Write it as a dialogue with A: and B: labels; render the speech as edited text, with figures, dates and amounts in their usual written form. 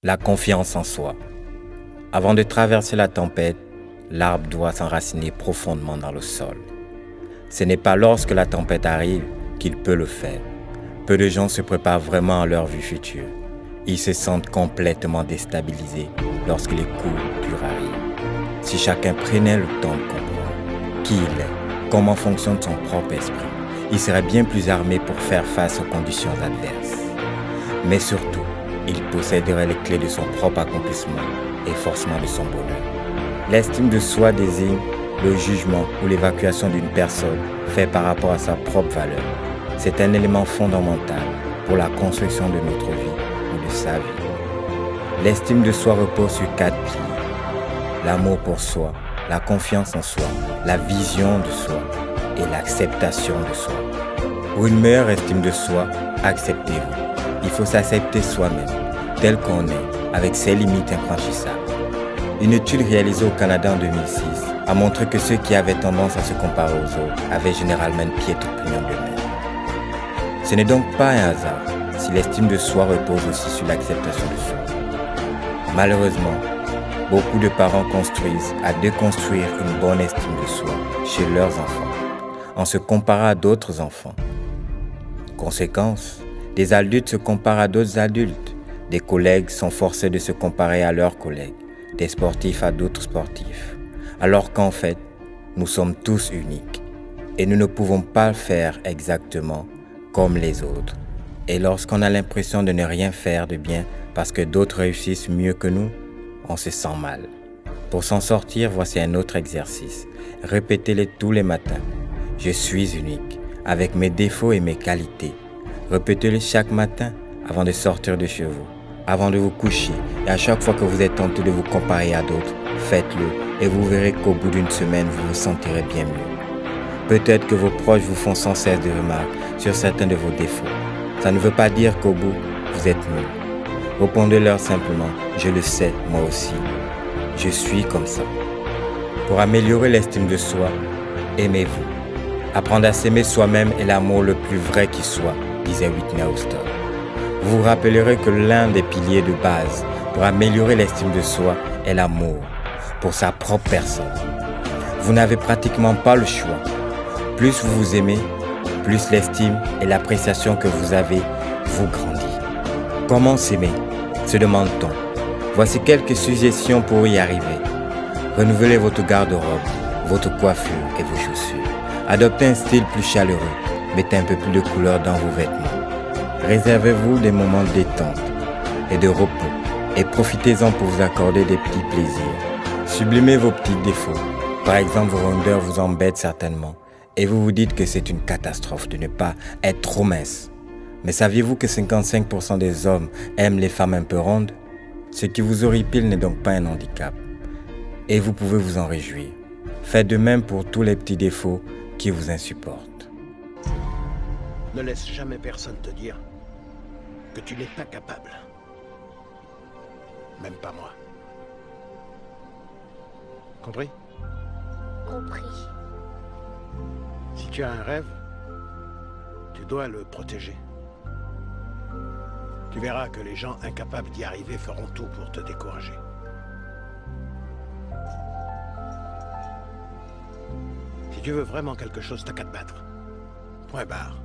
A: La confiance en soi. Avant de traverser la tempête, l'arbre doit s'enraciner profondément dans le sol. Ce n'est pas lorsque la tempête arrive qu'il peut le faire. Peu de gens se préparent vraiment à leur vie future. Ils se sentent complètement déstabilisés lorsque les coups durs arrivent. Si chacun prenait le temps de comprendre qui il est, comment fonctionne son propre esprit, il serait bien plus armé pour faire face aux conditions adverses. Mais surtout, il posséderait les clés de son propre accomplissement et forcément de son bonheur. L'estime de soi désigne le jugement ou l'évacuation d'une personne fait par rapport à sa propre valeur. C'est un élément fondamental pour la construction de notre vie ou de sa vie. L'estime de soi repose sur 4 piliers. L'amour pour soi, la confiance en soi, la vision de soi et l'acceptation de soi. Pour une meilleure estime de soi, acceptez-vous. Il faut s'accepter soi-même, tel qu'on est, avec ses limites infranchissables. Une étude réalisée au Canada en 2006 a montré que ceux qui avaient tendance à se comparer aux autres avaient généralement une piètre opinion d'eux-mêmes. Ce n'est donc pas un hasard si l'estime de soi repose aussi sur l'acceptation de soi. Malheureusement, beaucoup de parents construisent à déconstruire une bonne estime de soi chez leurs enfants, en se comparant à d'autres enfants. Conséquence, des adultes se comparent à d'autres adultes. Des collègues sont forcés de se comparer à leurs collègues. Des sportifs à d'autres sportifs. Alors qu'en fait, nous sommes tous uniques. Et nous ne pouvons pas faire exactement comme les autres. Et lorsqu'on a l'impression de ne rien faire de bien parce que d'autres réussissent mieux que nous, on se sent mal. Pour s'en sortir, voici un autre exercice. Répétez-le tous les matins. Je suis unique, avec mes défauts et mes qualités. Répétez-le chaque matin avant de sortir de chez vous, avant de vous coucher et à chaque fois que vous êtes tenté de vous comparer à d'autres, faites-le et vous verrez qu'au bout d'une semaine, vous vous sentirez bien mieux. Peut-être que vos proches vous font sans cesse de remarques sur certains de vos défauts. Ça ne veut pas dire qu'au bout, vous êtes nul. Répondez-leur simplement, je le sais, moi aussi. Je suis comme ça. Pour améliorer l'estime de soi, aimez-vous. Apprendre à s'aimer soi-même est l'amour le plus vrai qui soit, disait Whitney Houston. Vous vous rappellerez que l'un des piliers de base pour améliorer l'estime de soi est l'amour pour sa propre personne. Vous n'avez pratiquement pas le choix. Plus vous vous aimez, plus l'estime et l'appréciation que vous avez vous grandit. Comment s'aimer, se demande-t-on. Voici quelques suggestions pour y arriver. Renouvelez votre garde-robe, votre coiffure et vos chaussures. Adoptez un style plus chaleureux. Mettez un peu plus de couleur dans vos vêtements. Réservez-vous des moments de détente et de repos et profitez-en pour vous accorder des petits plaisirs. Sublimez vos petits défauts. Par exemple, vos rondeurs vous embêtent certainement et vous vous dites que c'est une catastrophe de ne pas être trop mince. Mais saviez-vous que 55% des hommes aiment les femmes un peu rondes? Ce qui vous horripile n'est donc pas un handicap. Et vous pouvez vous en réjouir. Faites de même pour tous les petits défauts qui vous insupportent.
B: Ne laisse jamais personne te dire que tu n'es pas capable. Même pas moi. Compris?
C: Compris.
B: Si tu as un rêve, tu dois le protéger. Tu verras que les gens incapables d'y arriver feront tout pour te décourager. Si tu veux vraiment quelque chose, t'as qu'à te battre. Point barre.